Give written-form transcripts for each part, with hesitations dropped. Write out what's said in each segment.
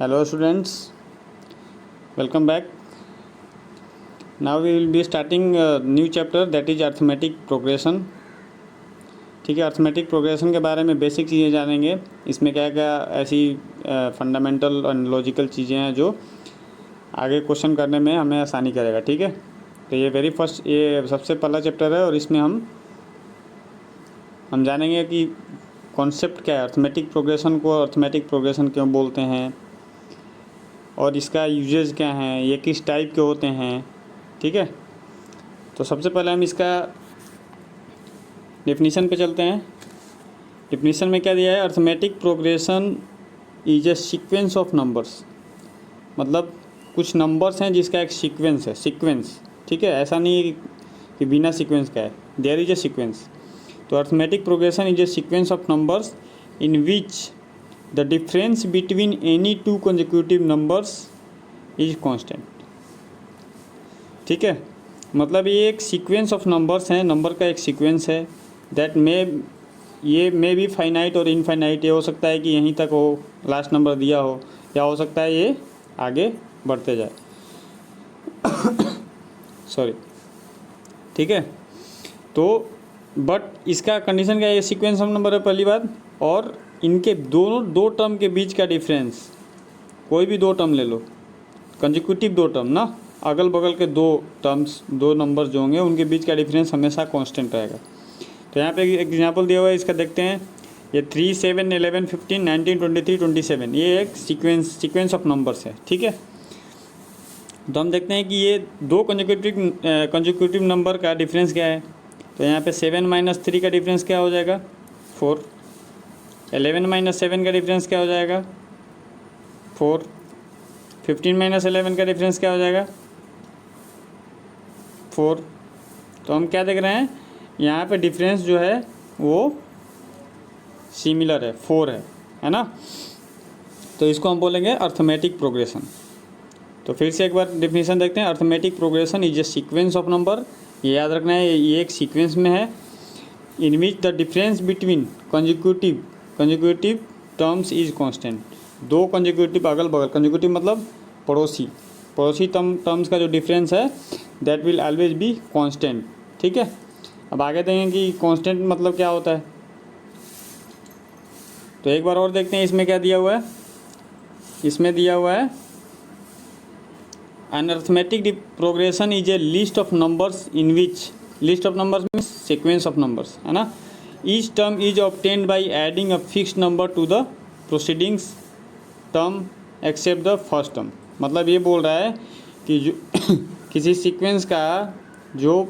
Hello students, welcome back. Now we will be starting a new chapter that is arithmetic progression. ठीक है, arithmetic progression के बारे में basic चीज़ें जानेंगे. इसमें क्या क्या ऐसी फंडामेंटल और लॉजिकल चीज़ें हैं जो आगे क्वेश्चन करने में हमें आसानी करेगा. ठीक है, तो ये सबसे पहला चैप्टर है और इसमें हम जानेंगे कि कॉन्सेप्ट क्या है, अर्थमेटिक प्रोग्रेशन को अर्थमेटिक प्रोग्रेशन क्यों बोलते हैं और इसका यूजेज क्या हैं, ये किस टाइप के होते हैं. ठीक है, तो सबसे पहले हम इसका डेफिनीशन पे चलते हैं. डेफिनीशन में क्या दिया है, arithmetic progression is a sequence of numbers. मतलब कुछ नंबर्स हैं जिसका एक सीक्वेंस है, सीक्वेंस. ठीक है, ऐसा नहीं है कि बिना सीक्वेंस का है, देयर इज ए सीक्वेंस. तो arithmetic progression is a sequence of numbers in which the difference between any two consecutive numbers is constant. ठीक है, मतलब ये एक सीक्वेंस ऑफ नंबर्स हैं, नंबर का एक सीक्वेंस है दैट ये मे भी फाइनाइट और इनफाइनाइट. ये हो सकता है कि यहीं तक हो, लास्ट नंबर दिया हो, या हो सकता है ये आगे बढ़ते जाए. सॉरी. ठीक है, तो बट इसका कंडीशन क्या है, ये सीक्वेंस ऑफ नंबर है पहली बात, और इनके दो टर्म के बीच का डिफरेंस, कोई भी दो टर्म ले लो, कंसेक्यूटिव दो टर्म ना, अगल बगल के दो टर्म्स, दो नंबर्स जो होंगे उनके बीच का डिफरेंस हमेशा कांस्टेंट रहेगा. तो यहाँ पे एक एग्जांपल दिया हुआ है, इसका देखते हैं. ये 3, 7, 11, 15, 19, 23, 27 ये एक सीक्वेंस ऑफ नंबर्स है. ठीक है, तो हम देखते हैं कि ये दो कंसेक्यूटिव नंबर का डिफरेंस क्या है. तो यहाँ पे 7 - 3 का डिफरेंस क्या हो जाएगा, 4. 11 - 7 का डिफरेंस क्या हो जाएगा, 4. 15 - 11 का डिफरेंस क्या हो जाएगा, 4. तो हम क्या देख रहे हैं, यहाँ पे डिफरेंस जो है वो सिमिलर है, 4 है ना. तो इसको हम बोलेंगे अर्थमेटिक प्रोग्रेशन. तो फिर से एक बार डेफिनेशन देखते हैं. Arithmetic progression is a sequence of number, ये याद रखना है, ये एक सीक्वेंस में है, in which the difference between consecutive terms is constant. दो कंसेक्यूटिव अगल बगल, कंसेक्यूटिव मतलब पड़ोसी टर्म्स का जो डिफरेंस है that will always be constant. ठीक है, अब आगे देखेंगे कि कांस्टेंट मतलब क्या होता है. तो एक बार और देखते हैं इसमें क्या दिया हुआ है. इसमें दिया हुआ है an arithmetic progression is a list of numbers in which, list of numbers means sequence of numbers है ना, each term is obtained by adding a fixed number to the preceding term except the first term. मतलब ये बोल रहा है कि जो किसी सीक्वेंस का जो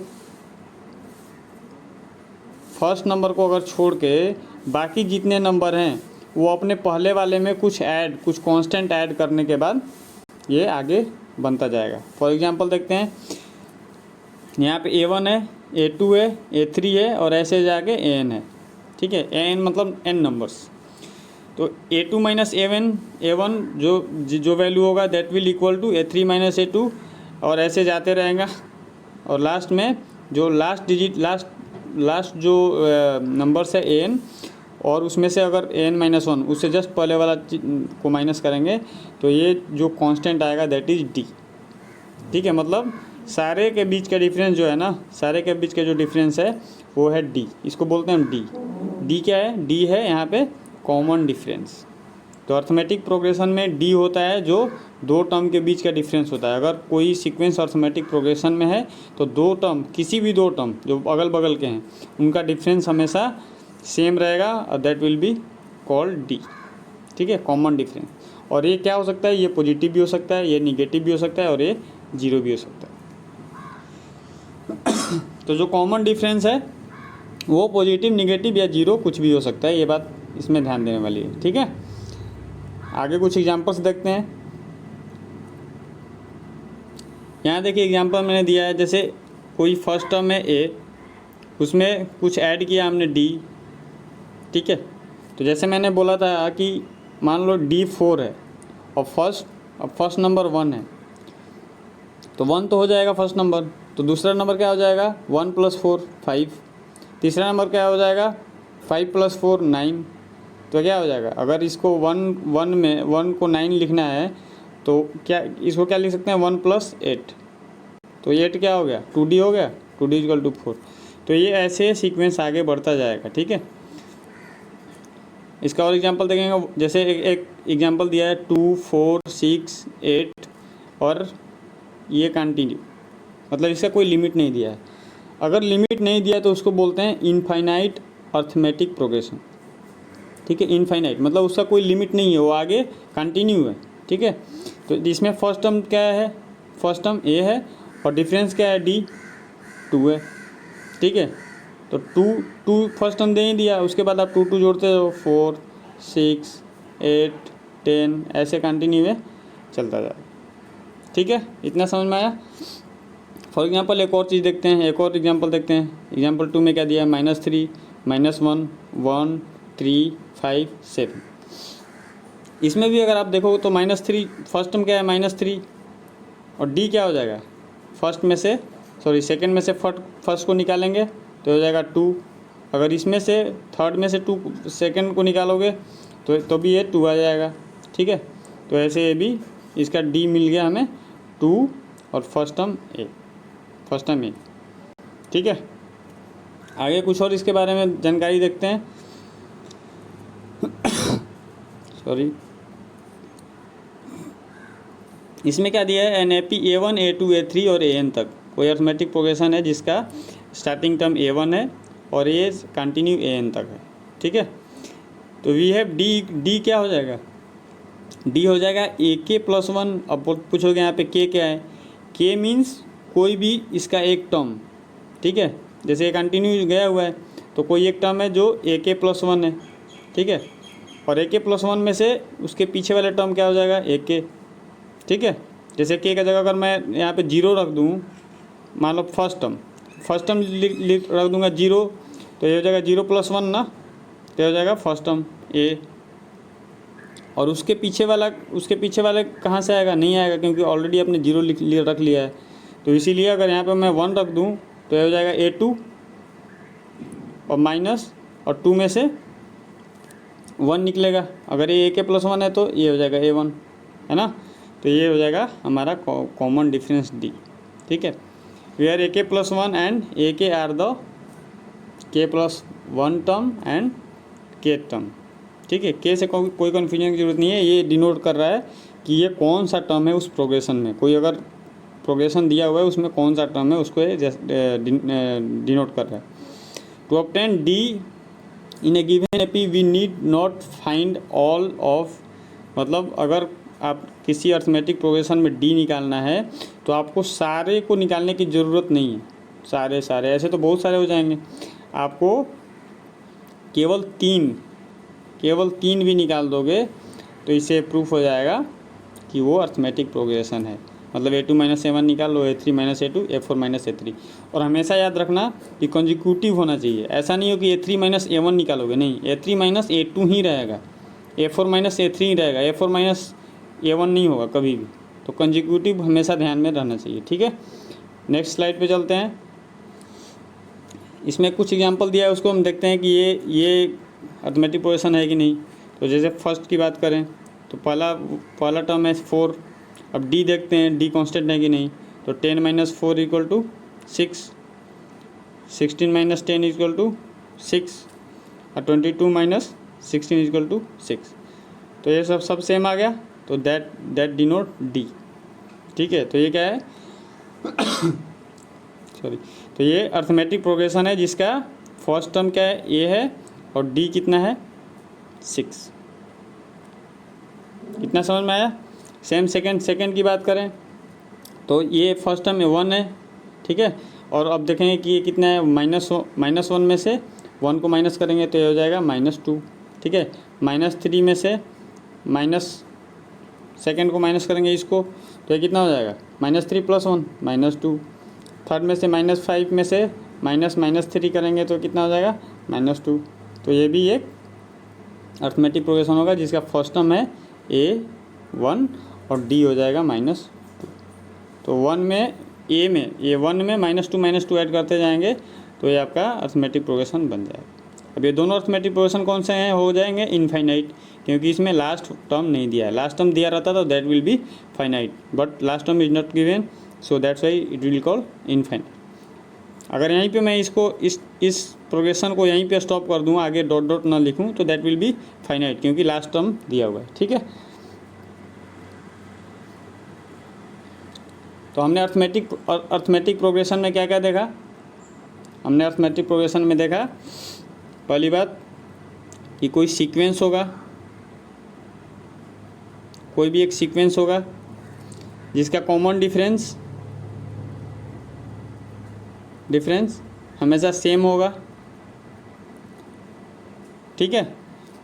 फर्स्ट नंबर को अगर छोड़ के बाकी जितने नंबर हैं वो अपने पहले वाले में कुछ कांस्टेंट ऐड करने के बाद ये आगे बनता जाएगा. फॉर एग्जांपल देखते हैं, यहाँ पे A1 है, A2 है, A3 है और ऐसे जाके AN है. ठीक है, AN मतलब n नंबर्स. तो A2 - A1 जो वैल्यू होगा that will equal to A3 - A2 और ऐसे जाते रहेगा. और लास्ट में जो लास्ट जो नंबर्स है AN, और उसमें से अगर AN-1 उससे जस्ट पहले वाला को माइनस करेंगे तो ये जो कांस्टेंट आएगा दैट इज़ D. ठीक है, मतलब सारे के बीच का डिफरेंस जो है ना, सारे के बीच का जो डिफरेंस है वो है D. इसको बोलते हैं हम D. D क्या है, D है यहाँ पे कॉमन डिफरेंस. तो अर्थमेटिक प्रोग्रेशन में D होता है जो दो टर्म के बीच का डिफरेंस होता है. अगर कोई सीक्वेंस अर्थमेटिक प्रोग्रेशन में है तो दो टर्म, किसी भी दो टर्म जो अगल बगल के हैं उनका डिफरेंस हमेशा सेम रहेगा और that will be called D. ठीक है, कॉमन डिफरेंस. और ये क्या हो सकता है, ये पॉजिटिव भी हो सकता है, ये निगेटिव भी हो सकता है और ये जीरो भी हो सकता है. तो जो कॉमन डिफरेंस है वो पॉजिटिव, निगेटिव या जीरो कुछ भी हो सकता है. ये बात इसमें ध्यान देने वाली है. ठीक है, आगे कुछ एग्जांपल्स देखते हैं. यहाँ देखिए एग्जांपल मैंने दिया है, जैसे कोई फर्स्ट टर्म है A, उसमें कुछ ऐड किया हमने D. ठीक है, तो जैसे मैंने बोला था कि मान लो D4 है और फर्स्ट नंबर 1 है, तो 1 तो हो जाएगा फर्स्ट नंबर. तो दूसरा नंबर क्या हो जाएगा, 1 + 4 5. तीसरा नंबर क्या हो जाएगा, 5 + 4 9. तो क्या हो जाएगा, अगर इसको वन को 9 लिखना है तो क्या इसको क्या लिख सकते हैं 1 + 8, तो 8 क्या हो गया 2D हो गया, 2D = 4। तो ये ऐसे सीक्वेंस आगे बढ़ता जाएगा। ठीक है, इसका और एग्जांपल देखेंगे, जैसे एक एग्जांपल दिया है 2 4 6 8 और ये कंटिन्यू, मतलब इसका कोई लिमिट नहीं दिया है। अगर लिमिट नहीं दिया तो उसको बोलते हैं इनफाइनाइट अर्थमेटिक प्रोग्रेशन। ठीक है, इनफाइनाइट मतलब उसका कोई लिमिट नहीं है, वो आगे कंटिन्यू है। ठीक है, तो इसमें फर्स्ट टर्म क्या है, फर्स्ट टर्म ए है और डिफरेंस क्या है डी 2 है। ठीक है, तो 2 फर्स्ट टर्म दे ही दिया, उसके बाद आप 2 जोड़ते हो 4 6 8 10 ऐसे कंटिन्यू में चलता जाए। ठीक है, इतना समझ में आया। फॉर एग्जांपल एक और चीज़ देखते हैं, एक और एग्जांपल देखते हैं। एग्जांपल 2 में क्या दिया है -3 -1 1 3 5 7। इसमें भी अगर आप देखो तो -3 फर्स्ट टर्म क्या है -3 और डी क्या हो जाएगा, फर्स्ट में से सेकंड में से फर्स्ट को निकालेंगे तो हो जाएगा 2। अगर इसमें से थर्ड में से 2 सेकंड को निकालोगे तो भी ये 2 आ जाएगा। ठीक है, तो ऐसे ये भी इसका डी मिल गया हमें 2 और फर्स्ट टर्म ए। ठीक है, आगे कुछ और इसके बारे में जानकारी देखते हैं। सॉरी, इसमें क्या दिया है NAP A1 A2 A3 और AN तक कोई अर्थमेटिक प्रोग्रेशन है जिसका स्टार्टिंग टर्म A1 है और ये कंटिन्यू AN तक है। ठीक है, तो वी हैव डी क्या हो जाएगा, डी हो जाएगा AK + 1। अब पूछोगे यहाँ पे K क्या है, K मीन्स कोई भी इसका एक टर्म। ठीक है, जैसे ये कंटिन्यू गया हुआ है तो कोई एक टर्म है जो AK + 1 है। ठीक है, और AK + 1 में से उसके पीछे वाला टर्म क्या हो जाएगा AK। ठीक है, जैसे K का जगह अगर मैं यहाँ पे 0 रख दूँ, मान लो फर्स्ट टर्म रख दूँगा 0, तो ये हो जाएगा 0 + 1 ना, तो हो जाएगा फर्स्ट टर्म A। और उसके पीछे वाला कहाँ से आएगा, नहीं आएगा क्योंकि ऑलरेडी आपने 0 रख लिया है। तो इसीलिए अगर यहाँ पे मैं 1 रख दूँ तो ये हो जाएगा A2 और माइनस और 2 में से 1 निकलेगा। अगर ये AK + 1 है तो ये हो जाएगा A1, है ना। तो ये हो जाएगा हमारा कॉमन डिफरेंस D। ठीक है, where AK + 1 and AK are the K + 1 term and K term. ठीक है, K से कोई कन्फ्यूजन की जरूरत नहीं है, ये डिनोट कर रहा है कि ये कौन सा टर्म है उस प्रोग्रेशन में। कोई अगर प्रोग्रेशन दिया हुआ है उसमें कौन सा टर्म है उसको डिनोट कर रहा है। To obtain D in a given AP we need not find all of, मतलब अगर आप किसी अर्थमेटिक प्रोग्रेशन में D निकालना है तो आपको सारे को निकालने की ज़रूरत नहीं है। सारे ऐसे तो बहुत सारे हो जाएंगे, आपको केवल तीन भी निकाल दोगे तो इससे प्रूफ हो जाएगा कि वो अर्थमेटिक प्रोग्रेशन है। मतलब A2 - A1 निकाल लो, A3 - A2 A4 - A3। और हमेशा याद रखना कि कॉन्जिक्यूटिव होना चाहिए, ऐसा नहीं हो कि A3 - A1 निकालोगे, नहीं, A3 - A2 ही रहेगा, A4 - A3 ही रहेगा, A4 - A1 नहीं होगा कभी भी। तो कॉन्जिक्यूटिव हमेशा ध्यान में रहना चाहिए। ठीक है, नेक्स्ट स्लाइड पे चलते हैं। इसमें कुछ एग्जांपल दिया है, उसको हम देखते हैं कि ये अर्थमेटिक प्रोग्रेशन है कि नहीं। तो जैसे फर्स्ट की बात करें तो पहला टर्म है 4। अब D देखते हैं, D कांस्टेंट है कि नहीं। तो 10 - 4 = 6, 16 - 10 = 6 और 22 - 16 = 6। तो ये सब सेम आ गया, तो दैट डिनोट D। ठीक है, तो ये क्या है सॉरी, तो ये अर्थमेटिक प्रोग्रेशन है जिसका फर्स्ट टर्म क्या है A है और D कितना है 6। इतना समझ में आया। सेम सेकंड की बात करें तो ये फर्स्ट टर्म 1 है। ठीक है, और अब देखेंगे कि ये कितना है, -1 में से 1 को माइनस करेंगे तो ये हो जाएगा -2। ठीक है, -3 में से सेकंड को माइनस करेंगे इसको तो ये कितना हो जाएगा, -3 + 1 -2। थर्ड में से -5 में से -3 करेंगे तो कितना हो जाएगा -2। तो ये भी एक अर्थमेटिक प्रोग्रेशन होगा जिसका फर्स्ट टर्म है A1 और D हो जाएगा -2। तो A1 में -2 ऐड करते जाएंगे तो ये आपका अर्थमेटिक प्रोग्रेशन बन जाएगा। अब ये दोनों अर्थमेटिक प्रोग्रेशन कौन से हैं, हो जाएंगे इनफाइनाइट, क्योंकि इसमें लास्ट टर्म नहीं दिया है। लास्ट टर्म दिया रहता तो that will be finite, but last term is not given, so that's why it will call infinite. अगर यहीं पे मैं इसको इस प्रोग्रेशन को यहीं पे स्टॉप कर दूँ, आगे डॉट डॉट ना लिखूँ, तो दैट विल बी फाइनाइट, क्योंकि लास्ट टर्म दिया हुआ है। ठीक है, तो हमने अर्थमेटिक प्रोग्रेशन में क्या क्या देखा। हमने अर्थमेटिक प्रोग्रेशन में देखा पहली बात कि कोई सीक्वेंस होगा, कोई भी एक सीक्वेंस होगा जिसका कॉमन डिफरेंस हमेशा सेम होगा। ठीक है,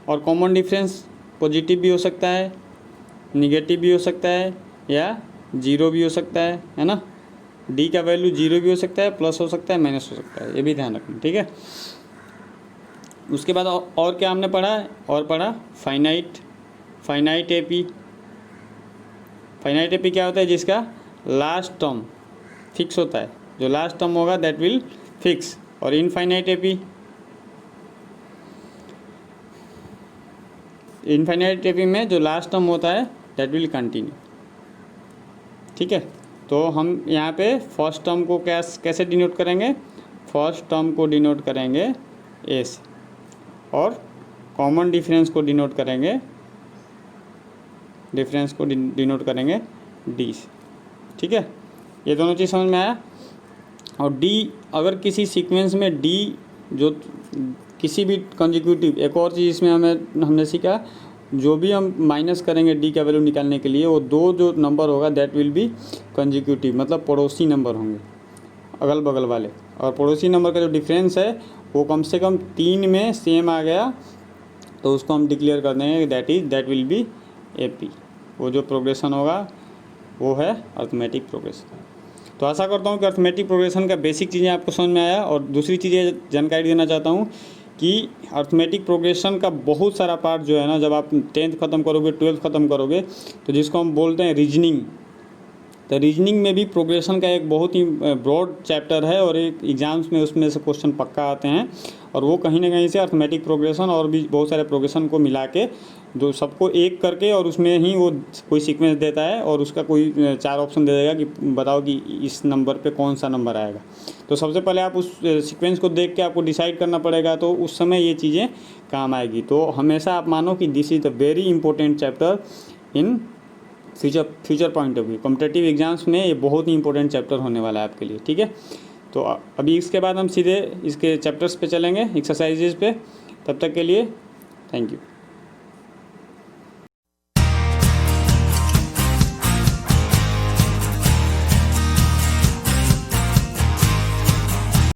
और कॉमन डिफरेंस पॉजिटिव भी हो सकता है, निगेटिव भी हो सकता है, या जीरो भी हो सकता है ना। डी का वैल्यू जीरो भी हो सकता है, प्लस हो सकता है, माइनस हो सकता है, ये भी ध्यान रखना। ठीक है, उसके बाद और क्या हमने पढ़ा, और पढ़ा फाइनाइट एपी। फाइनाइट एपी क्या होता है, जिसका लास्ट टर्म फिक्स होता है, जो लास्ट टर्म होगा दैट विल फिक्स। और इनफाइनाइट एपी में जो लास्ट टर्म होता है दैट विल कंटिन्यू। ठीक है, तो हम यहाँ पे फर्स्ट टर्म को कैसे डिनोट करेंगे, फर्स्ट टर्म को डिनोट करेंगे ए से, और कॉमन डिफरेंस को डिनोट करेंगे डी से। ठीक है, ये दोनों चीज़ समझ में आया। और डी, अगर किसी सीक्वेंस में डी जो किसी भी कंजिक्यूटिव, एक और चीज़ इसमें हमने सीखा, जो भी हम माइनस करेंगे डी का वैल्यू निकालने के लिए, वो दो जो नंबर होगा दैट विल बी कंजिक्यूटिव, मतलब पड़ोसी नंबर होंगे अगल बगल वाले। और पड़ोसी नंबर का जो डिफरेंस है वो कम से कम 3 में सेम आ गया तो उसको हम डिक्लेयर कर देंगे दैट विल बी एपी। वो जो प्रोग्रेशन होगा वो है अर्थमेटिक प्रोग्रेशन। तो आशा करता हूँ कि अर्थमेटिक प्रोग्रेशन का बेसिक चीज़ें आपको समझ में आया। और दूसरी चीज़ें जानकारी देना चाहता हूँ कि अर्थमेटिक प्रोग्रेशन का बहुत सारा पार्ट जो है ना, जब आप 10th ख़त्म करोगे, 12th ख़त्म करोगे, तो जिसको हम बोलते हैं रीजनिंग, तो रीजनिंग में भी प्रोग्रेशन का एक बहुत ही ब्रॉड चैप्टर है, और एक एग्जाम्स में उसमें से क्वेश्चन पक्का आते हैं। और वो कहीं ना कहीं से अर्थमेटिक प्रोग्रेशन और भी बहुत सारे प्रोग्रेशन को मिला के, जो सबको एक करके, और उसमें ही वो कोई सीक्वेंस देता है और उसका कोई 4 ऑप्शन दे देगा कि बताओ कि इस नंबर पे कौन सा नंबर आएगा। तो सबसे पहले आप उस सीक्वेंस को देख के आपको डिसाइड करना पड़ेगा, तो उस समय ये चीज़ें काम आएगी। तो हमेशा आप मानो कि this is the very important chapter in future point of view. Competitive exams में ये बहुत ही इंपॉर्टेंट चैप्टर होने वाला है आपके लिए। ठीक है, तो अभी इसके बाद हम सीधे इसके चैप्टर्स पे चलेंगे, एक्सरसाइजेज पे। तब तक के लिए थैंक यू।